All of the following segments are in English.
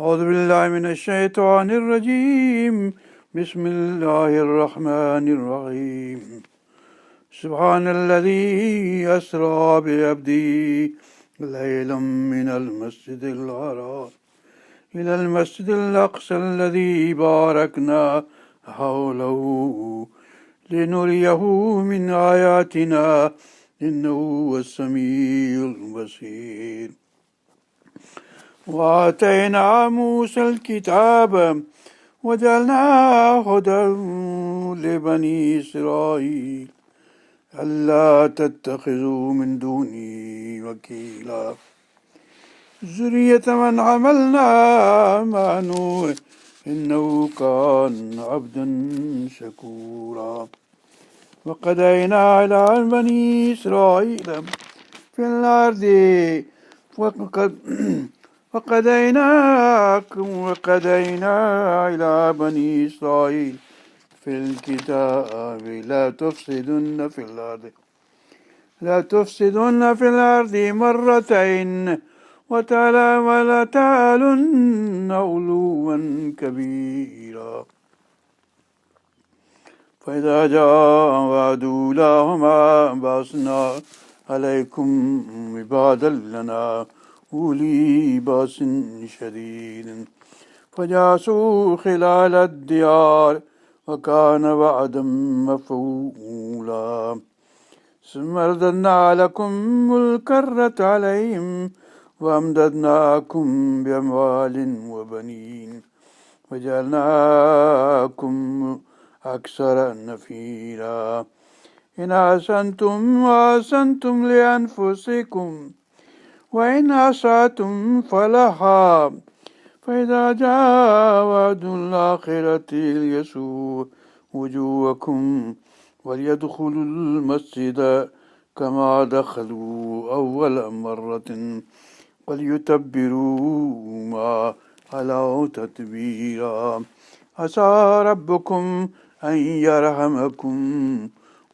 أعوذ بالله من الشيطان الرجيم بسم الله الرحمن الرحيم سبحان الذي أسرى بعبده ليلا من المسجد الحرام إلى المسجد الأقصى الذي باركنا حوله لنريه من آياتنا إنه هو السميع البصير وآتينا موسى الكتاب وجعلناه هدى لبني إسرائيل ألا تتخذوا من دوني وكيلا ذرية من حملنا مع نوح إنه كان عبدا شكورا وقضينا إلى بني إسرائيل في الأرض وقضينا إلى بني إسرائيل في الكتاب لا تفسدن في الأرض مرتين ولا تعلن علوا كبيرا فإذا جاء وعد أولاهما بعثنا عليكم عبادا لنا أولي بأس شديد فجاسوا خلال الديار وكان وعدا مفعولا ثم رددنا لكم الكرة عليهم وأمددناكم بأموال وبنين وجعلناكم أكثر نفيرا إن أحسنتم لأنفسكم وإن أسأتم فلها فإذا جاء وعد الآخرة ليسوء وجوهكم وليدخلوا المسجد كما دخلوا أول مرة وليتبروا ما علوا تتبيرا عسى ربكم أن يرحمكم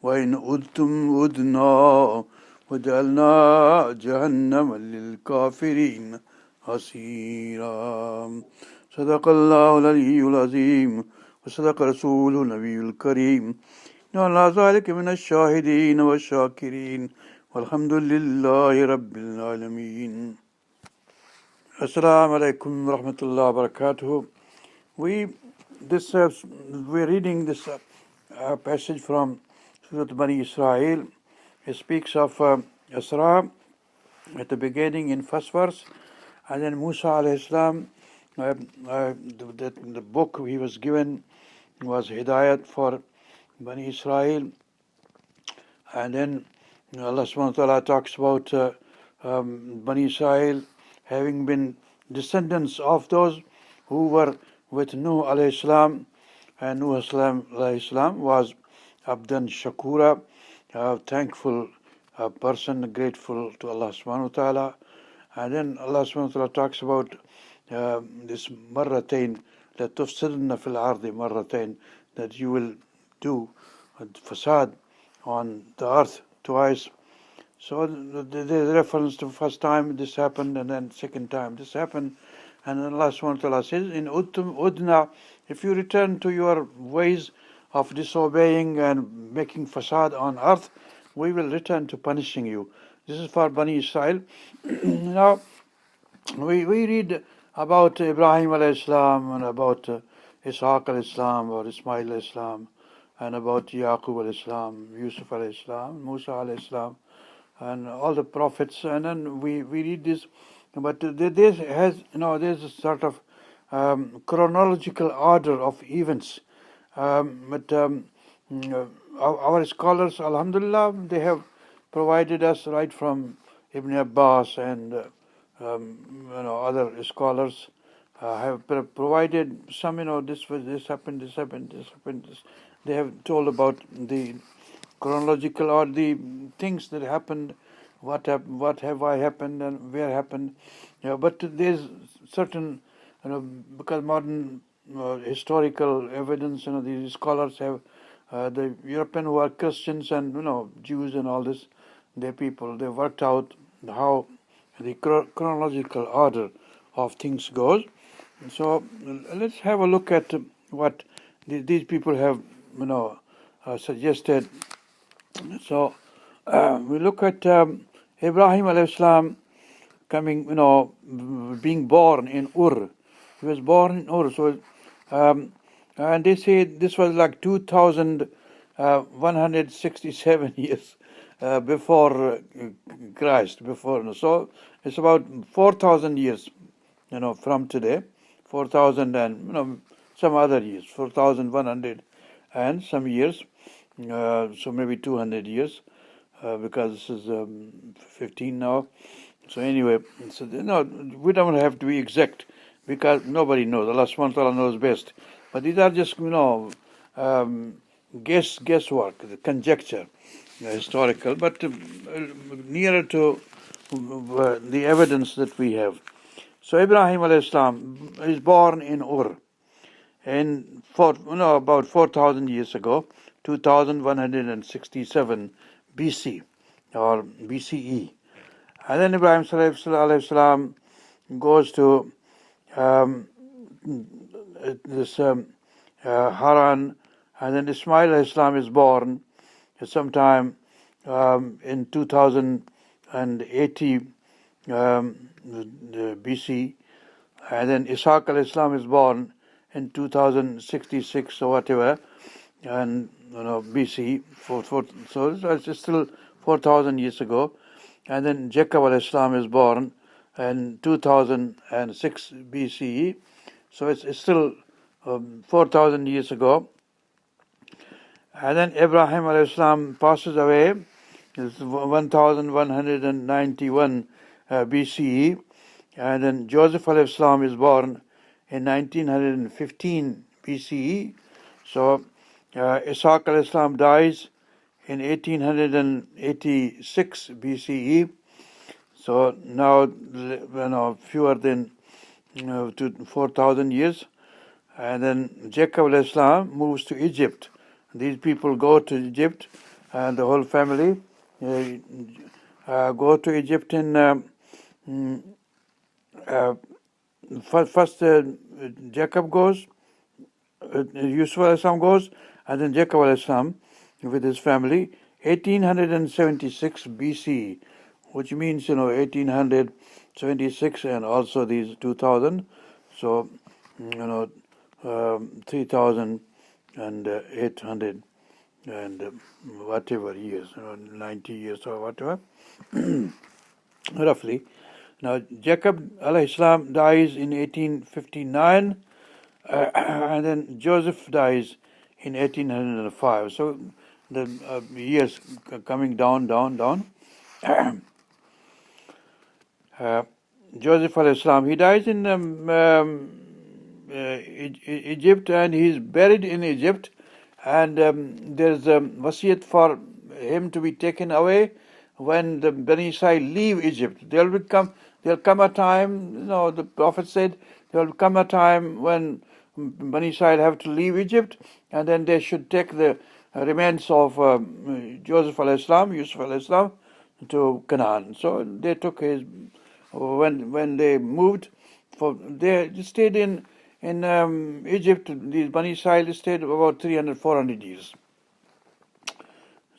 وإن عدتم عدنا وجعلنا جهنم للكافرين حصيرا صدق الله العلي العظيم وصدق رسوله النبي الكريم على ذلك من الشاهدين والشاكرين والحمد لله رب العالمين. Assalamu alaikum wa rahmatullahi wa barakatuh. We're reading this passage from Surah Bani Israel. It speaks of Isra at the beginning in first verse, and then Musa alayhi salam, the book he was given was Hidayat for Bani Israel, and then Allah subhanahu wa ta'ala talks about Bani Israel having been descendants of those who were with Nuh alayhi salam, and Nuh alayhi salam was Abdan Shakura, a thankful person, grateful to Allah subhanahu wa ta'ala. And then Allah subhanahu wa ta'ala talks about this marratain, la tufsidna fil ardi marratain, that you will do fasad on the earth twice. So there's reference to first time this happened, and then second time this happened. And then Allah subhanahu wa ta'ala says, in udna, if you return to your ways of disobeying and making fasad on earth, we will return to punishing you. This is for Bani Israel. Now, we read about Ibrahim alayhi salam, and about Ishaq alayhi salam, or Ismail alayhi salam, and about Yaqub alayhi salam, Yusuf alayhi salam, Musa alayhi salam, and all the prophets. And then we read this, but there's a sort of chronological order of events. But our scholars, alhamdulillah, they have provided us right from Ibn Abbas and other scholars have provided some, this happened. They have told about the chronological or the things that happened, what have I happened and where happened. But there's certain, because modern historical evidence, these scholars have, the European who are Christians and Jews and all this, they worked out how the chronological order of things goes. So let's have a look at what these people have, suggested. So we look at Ibrahim alayhi salam coming, being born in Ur. He was born in Ur. So, and they say this was like 2,167 years before Christ. So it's about 4,000 years, from today. 4,000 and some other years, 4,100 and some years. So maybe 200 years, because this is 15 now. So anyway, so we don't have to be exact, because nobody knows. Allah subhanahu wa ta'ala knows best. But these are just guesswork, the conjecture, historical, but nearer to the evidence that we have. So Ibrahim alayhi salam is born in Ur, and about 4,000 years ago, 2,167 BC or BCE. And then Ibrahim alayhi salam goes to this Haran, and then Ismail alayhi salam is born sometime in 2080 BC, and then Ishaq alayhi salam is born in 2066 or whatever, and BC. So it's still 4,000 years ago. And then Jacob alayhi salam is born in 2006 BCE. So it's still 4,000 years ago. And then Ibrahim alayhi salam passes away. It's 1191 BCE. And then Joseph alayhi salam is born in 1915 BCE. So Ishaq alayhi salam dies in 1886 BCE. So now, fewer than 4,000 years. And then Jacob alayhi salam moves to Egypt. These people go to Egypt, and the whole family go to Egypt in first Jacob goes, Yusuf alayhi salam goes, and then Jacob alayhi salam with his family, 1876 BC, which means 1876 and also these 2000, so 3,800 and whatever years, 90 years or whatever, roughly. Now Jacob alayhi salam dies in 1859, and then Joseph dies in 1805. So the years coming down. Joseph alayhi salam, he dies in Egypt, and he's buried in Egypt, and there's a wasiyat for him to be taken away when the Bani Israel leave Egypt. There'll come a time, the Prophet said, there will come a time when Bani Israel have to leave Egypt, and then they should take the remains of Joseph alayhi salam, Yusuf alayhi salam, to Canaan. So they took his, when they moved, they stayed in Egypt. These Bani Israel stayed about 300, 400 years.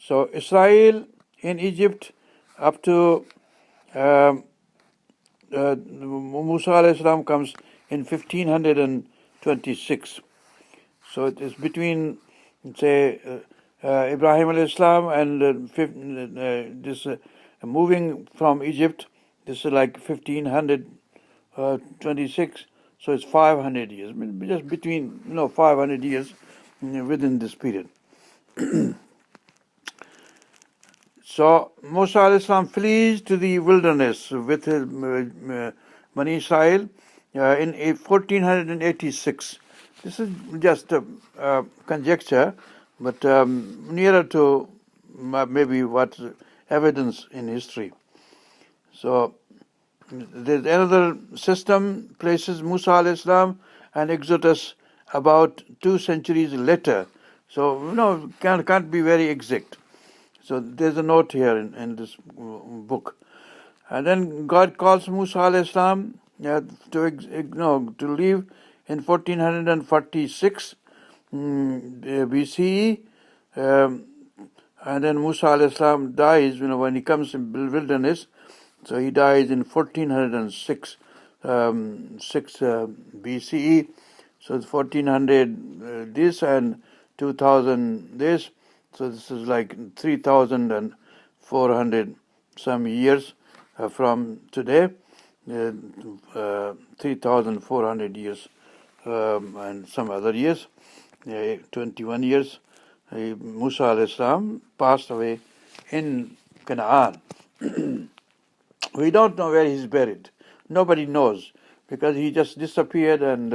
So Israel in Egypt up to Musa alayhi salam comes in 1526. So it is between, say, Ibrahim alayhi salam and this moving from Egypt. This is like 1526. So it's 500 years, just between 500 years within this period. So Musa alayhi salam flees to the wilderness with his Bani Israel in 1486. This is just a conjecture, but nearer to maybe what's evidence in history. So there's another system places Musa alayhi salam and Exodus about 2 centuries later. So can't be very exact. So there's a note here in this book. And then God calls Musa alayhi salam to leave in 1446 BCE, and then Musa alayhi salam dies, when he comes in wilderness. So he dies in 1406 BCE. So it's 1400 this and 2000 this. So this is like 3,400 some years from today. 3,400 years and some other years, 21 years. Musa alayhi salam passed away in Canaan. We don't know where he's buried. Nobody knows because he just disappeared, and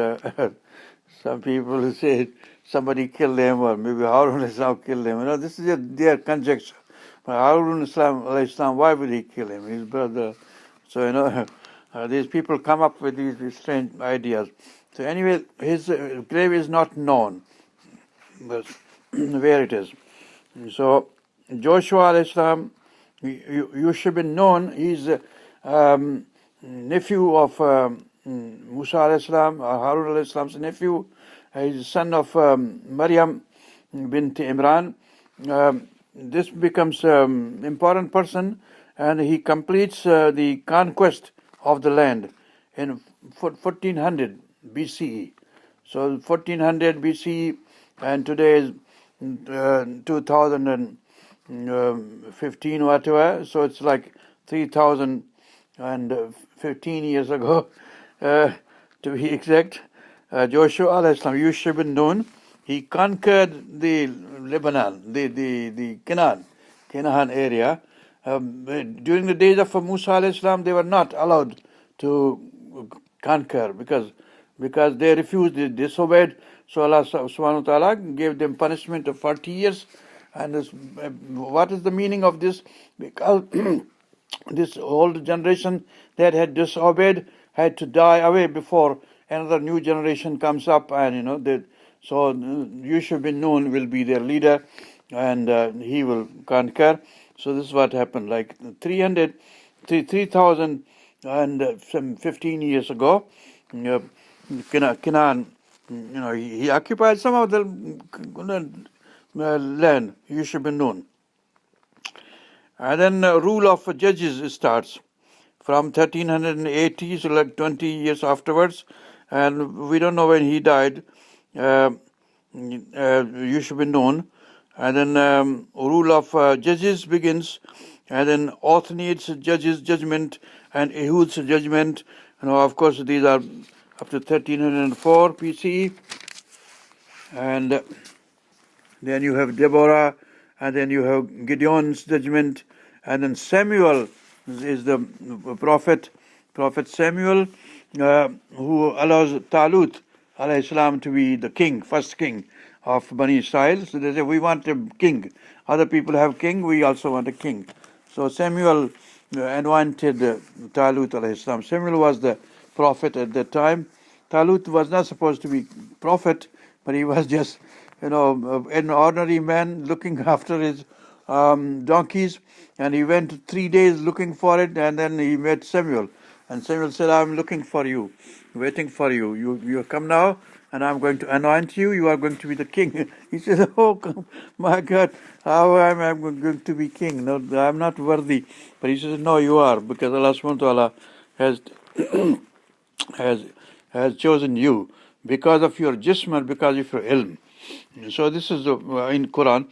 some people say somebody killed him, or maybe Harun Islam killed him. This is their conjecture. But Harun Islam, why would he kill him? His brother. So these people come up with these strange ideas. So anyway, his grave is not known, but where it is. So Joshua alayhi salam, you should be known. He's nephew of Musa alayhi salam, Harun alayhi salam's nephew. He's son of Maryam bint Imran. This becomes important person, and he completes the conquest of the land in 1400 BCE. So 1400 BCE, and today is 2015 whatever. So it's like 3,015 years ago, to be exact. Joshua alayhi salam, you should be known. He conquered the Lebanon, the Canaan area. During the days of Musa alayhi salam, they were not allowed to conquer because they refused, they disobeyed. So Allah subhanahu wa ta'ala gave them punishment of 40 years. And what is the meaning of this? Because this old generation that had disobeyed had to die away before another new generation comes up, and so Yusuf bin Nun will be their leader, and he will conquer. So this is what happened, like 3,000 and some 15 years ago. Canaan, he occupied some of the land, Yusuf bin Nun. And then rule of judges starts from 1380, so like 20 years afterwards, and we don't know when he died. Yusuf bin Nun, and then rule of judges begins, and then Othniel's judgment and Ehud's judgment. Of course, these are up to 1304 BCE, and then you have Deborah, and then you have Gideon's judgment, and then Samuel is the prophet Samuel, who allows Talut alayhi salam to be the king, first king of Bani Israel. So they say, we want a king. Other people have king, we also want a king. So Samuel anointed Talut alayhi salam. Samuel was the prophet at that time. Talut was not supposed to be prophet, but he was just an ordinary man looking after his donkeys, and he went 3 days looking for it, and then he met Samuel, and Samuel said, I'm looking for you, waiting for you. You come now, and I'm going to anoint you. You are going to be the king. He said, oh my God, how am I going to be king? No, I'm not worthy. But he says, no, you are, because Allah subhanahu wa ta'ala has chosen you because of your jism, because of your ilm. So this is in Quran.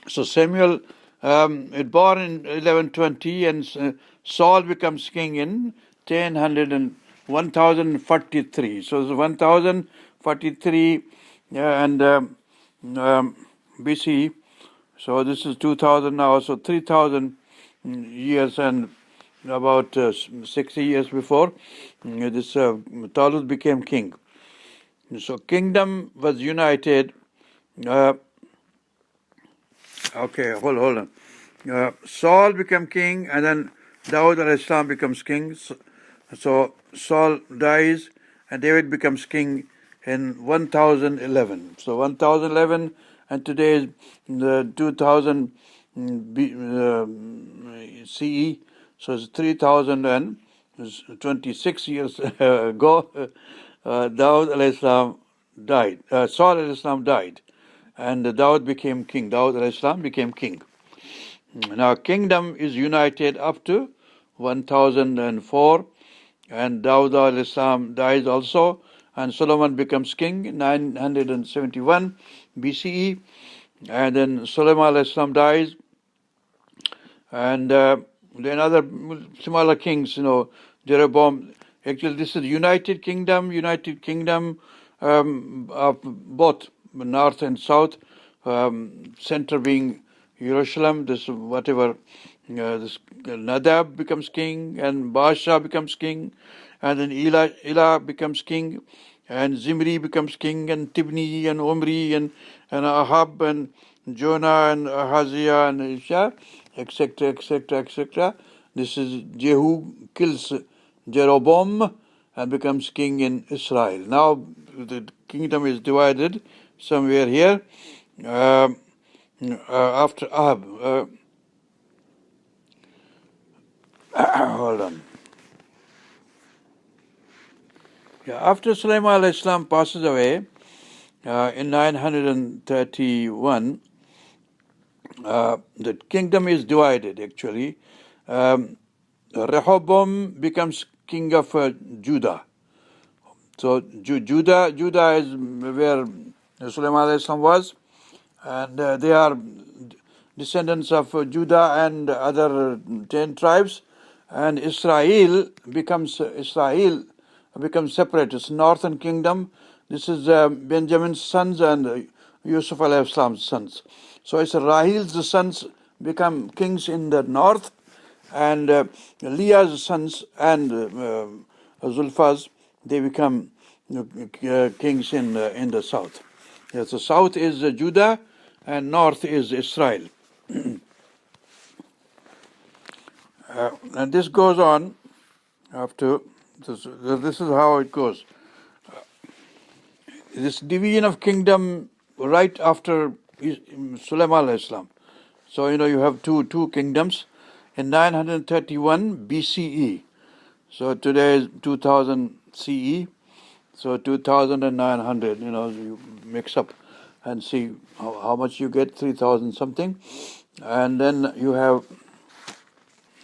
So Samuel is born in 1120, and Saul becomes king in 1043. So it's 1043 BC. So this is 2000 now. So 3,000 years and about 60 years before, this Talut became king. So kingdom was united. Okay, hold on. Saul became king, and then Dawood alayhi salam becomes king. So Saul dies, and David becomes king in 1011. So 1011, and today is the 2000 CE. So it's 3000 and 26 years ago, Dawud alayhi salam died. Saul alayhi salam died, and Dawud became king. Dawud alayhi salam became king. Now, kingdom is united up to 1004, and Dawud alayhi salam dies also, and Solomon becomes king in 971 BCE, and then Solomon alayhi salam dies, and then other smaller kings, Jeroboam. Actually, this is United Kingdom of both north and south, center being Jerusalem. This whatever, this Nadab becomes king, and Baasha becomes king, and then Elah becomes king, and Zimri becomes king, and Tibni and Omri and Ahab and Jonah and Ahaziah and Isha, etc., etc., etc. This is Jehu kills Jeroboam and becomes king in Israel. Now the kingdom is divided somewhere here after Ahab. Hold on. Yeah, after Sulaiman alayhi salam passes away in 931, the kingdom is divided actually. Rehoboam becomes king of Judah. So Judah is where Sulaiman alayhi salam was, and they are descendants of Judah and other 10 tribes, and Israel becomes separate. It's northern kingdom. This is Benjamin's sons and Yusuf alayhi salam's sons. So it's Rahil's sons become kings in the north, and Leah's sons and Zulfa's, they become kings in the south. Yes, the south is Judah and north is Israel. And this goes on after this is how it goes. This division of kingdom right after Sulaiman alayhi salam. So you have two kingdoms in 931 BCE. So today is 2000 CE. So 2900. You mix up and see how much you get, 3000 something, and then you have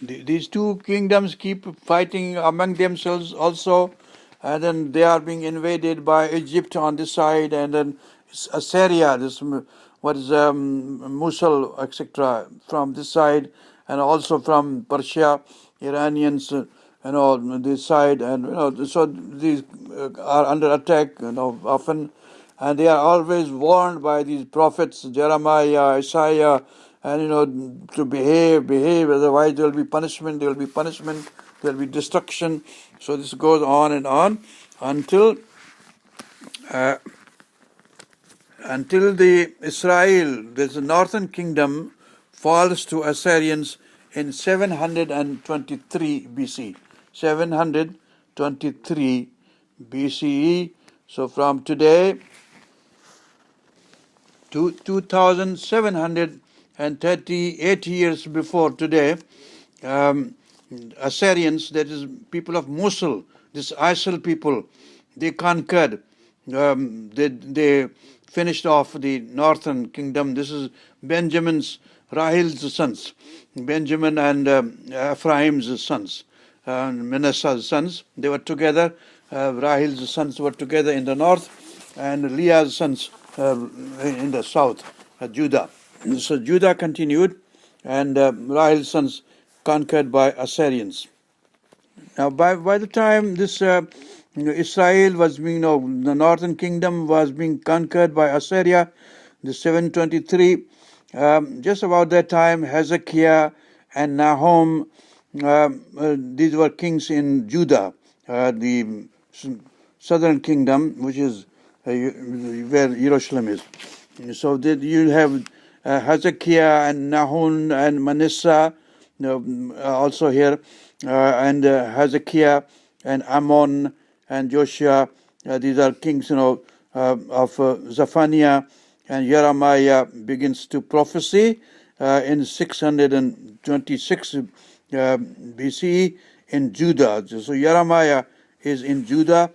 these two kingdoms keep fighting among themselves also, and then they are being invaded by Egypt on this side, and then Assyria, Mosul, etc., from this side, and also from Persia, Iranians, this side, and so these are under attack, often, and they are always warned by these prophets, Jeremiah, Isaiah, and to behave, otherwise there will be punishment, there will be destruction. So this goes on and on until the Israel, there's a northern kingdom, falls to Assyrians in 723 BC. 723 BCE. So from today to 2738 years before today, Assyrians, that is people of Mosul, this ISIL people, they conquered, they finished off the northern kingdom. This is Benjamin's, Rahil's sons, Benjamin and Ephraim's sons, Manasseh's sons. They were together. Rahil's sons were together in the north, and Leah's sons in the south, Judah. So Judah continued, and Rahil's sons conquered by Assyrians. Now, by the time this Israel was being, the northern kingdom was being conquered by Assyria, the 723, just about that time, Hezekiah and Nahum, these were kings in Judah, the southern kingdom, which is where Jerusalem is. So you have Hezekiah and Nahum and Manasseh also here, and Hezekiah and Ammon and Joshua. These are kings, of Zephaniah, and Jeremiah begins to prophesy in 626 BCE. in Judah. So Jeremiah is in Judah,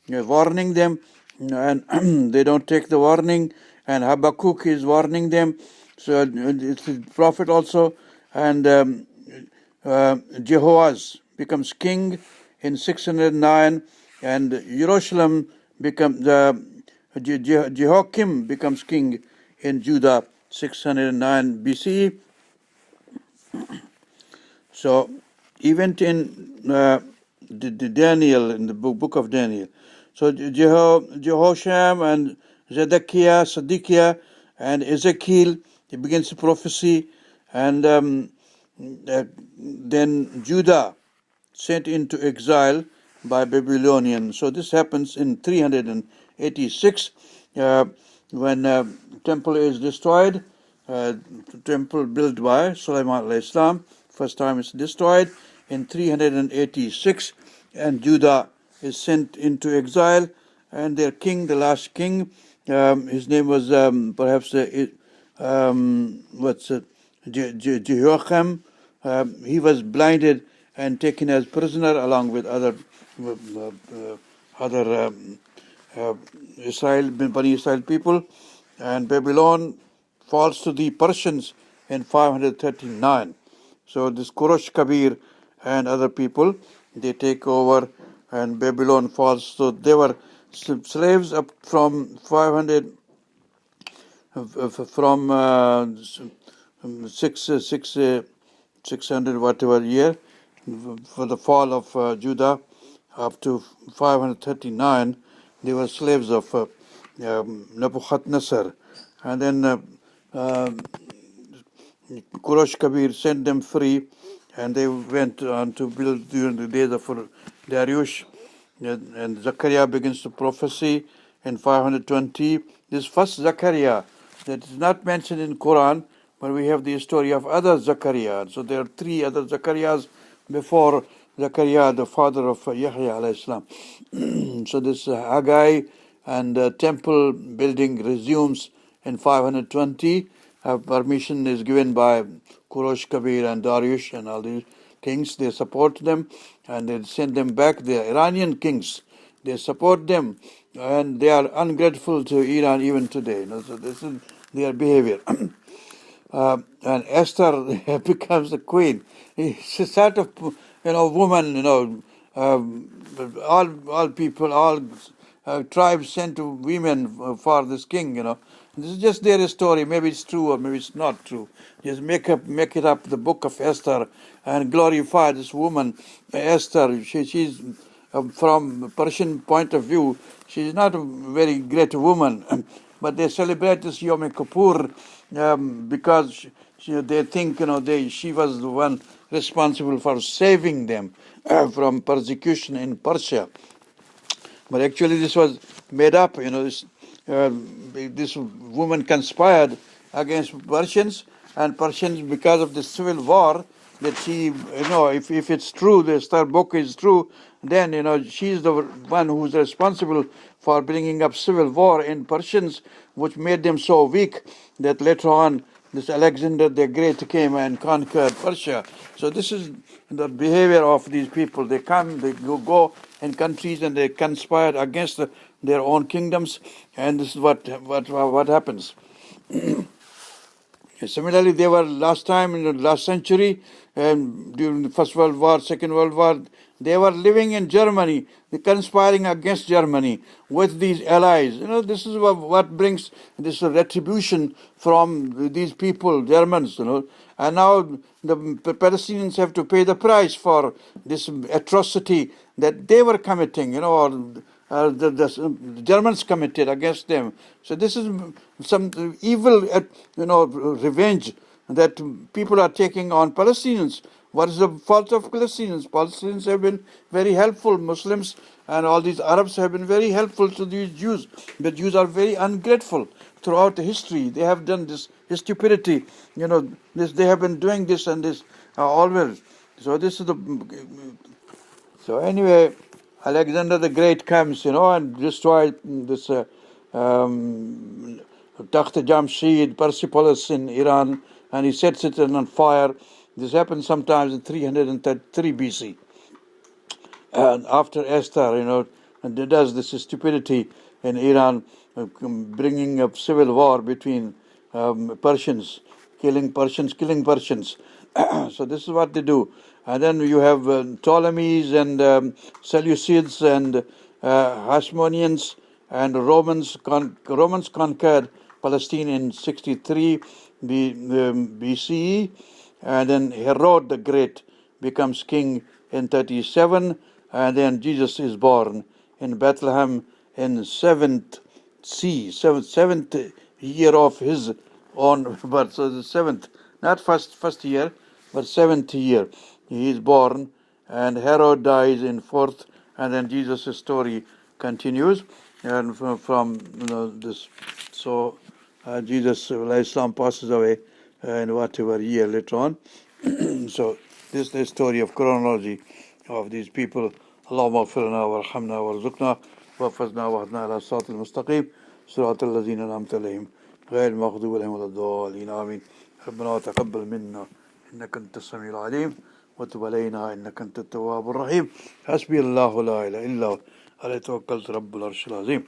warning them, and they don't take the warning, and Habakkuk is warning them. So it's the prophet also, and Jehoaz becomes king in 609, and Jerusalem becomes Jehoiakim becomes king in Judah 609 BCE. So, event in the Daniel, in the book of Daniel. So Jehosham and Zedekiah, Sadikiah, and Ezekiel, he begins to prophecy, and then Judah sent into exile by Babylonians. So this happens in 386 when temple is destroyed. Temple built by Sulaiman alayhi salam. First time it's destroyed in 386, and Judah is sent into exile, and their king, the last king, his name was perhaps Jehoiakim. He was blinded and taken as prisoner along with other Bani Israel people, and Babylon falls to the Persians in 539. So this Kurosh Kabir and other people, they take over, and Babylon falls. So they were slaves up from 500, from 600 whatever year, for the fall of Judah, up to 539, they were slaves of Nebuchadnezzar. And then Kurosh Kabir sent them free, and they went on to build during the days of Darius. And Zechariah begins to prophesy in 520. This first Zechariah that is not mentioned in Quran, but we have the story of other Zechariah. So there are three other Zechariahs before Zechariah, the father of Yahya alayhi salam. So this Haggai and temple building resumes in 520. Permission is given by Kurosh Kabir and Darius and all these kings. They support them and they send them back. The Iranian kings, they support them, and they are ungrateful to Iran even today. So this is their behavior. And Esther becomes a queen. She's sort of, woman, all people, all tribes sent to women for this king, This is just their story. Maybe it's true or maybe it's not true. Just make it up, the book of Esther, and glorify this woman, Esther. She's from Persian point of view, she's not a very great woman, but they celebrate this Yom Kippur because they think she was the one responsible for saving them from persecution in Persia. But actually, this was made up. This woman conspired against Persians, and Persians, because of the civil war, that she, if it's true, the Star book is true, then she's the one who's responsible for bringing up civil war in Persians, which made them so weak that later on this Alexander the Great came and conquered Persia. So this is the behavior of these people. They come, they go in countries, and they conspire against their own kingdoms, and this is what happens. Similarly, they were last time in the last century, during the First World War, Second World War, they were living in Germany, they conspiring against Germany with these allies. This is what brings this retribution from these people, Germans. And now the Palestinians have to pay the price for this atrocity that they were committing, or the Germans committed against them. So this is some evil, revenge that people are taking on Palestinians. What is the fault of Palestinians? Palestinians have been very helpful. Muslims and all these Arabs have been very helpful to these Jews. The Jews are very ungrateful throughout the history. They have done this stupidity. They have been doing this and this always. So this is So anyway, Alexander the Great comes, and destroys this Takht Jamshid, Persepolis in Iran, and he sets it on fire. This happened sometimes in 333 BC. And after Esther, and does this stupidity in Iran, bringing up civil war between Persians, killing Persians. So this is what they do. And then you have Ptolemies and Seleucids and Hasmoneans and Romans conquered Palestine in 63 BCE, and then Herod the Great becomes king in 37, and then Jesus is born in Bethlehem in seventh year of his own birth. So the seventh, not first year, but seventh year he is born, and Herod dies in fourth, and then Jesus' story continues, and from this. So Jesus, Islam passes away in whatever year later on. So this is the story of chronology of these people. اللهم اغفر لنا وارحمنا وارزقنا واحفظنا واهدنا على الصراط المستقيم صراط الذين أنعمت عليهم غير المغضوب عليهم ولا الضالين آمين. ربنا تقبل منا إنك أنت السميع العليم وتب علينا إنك أنت التواب الرحيم. حسبي الله لا إله إلا هو عليه توكلت رب العرش العظيم.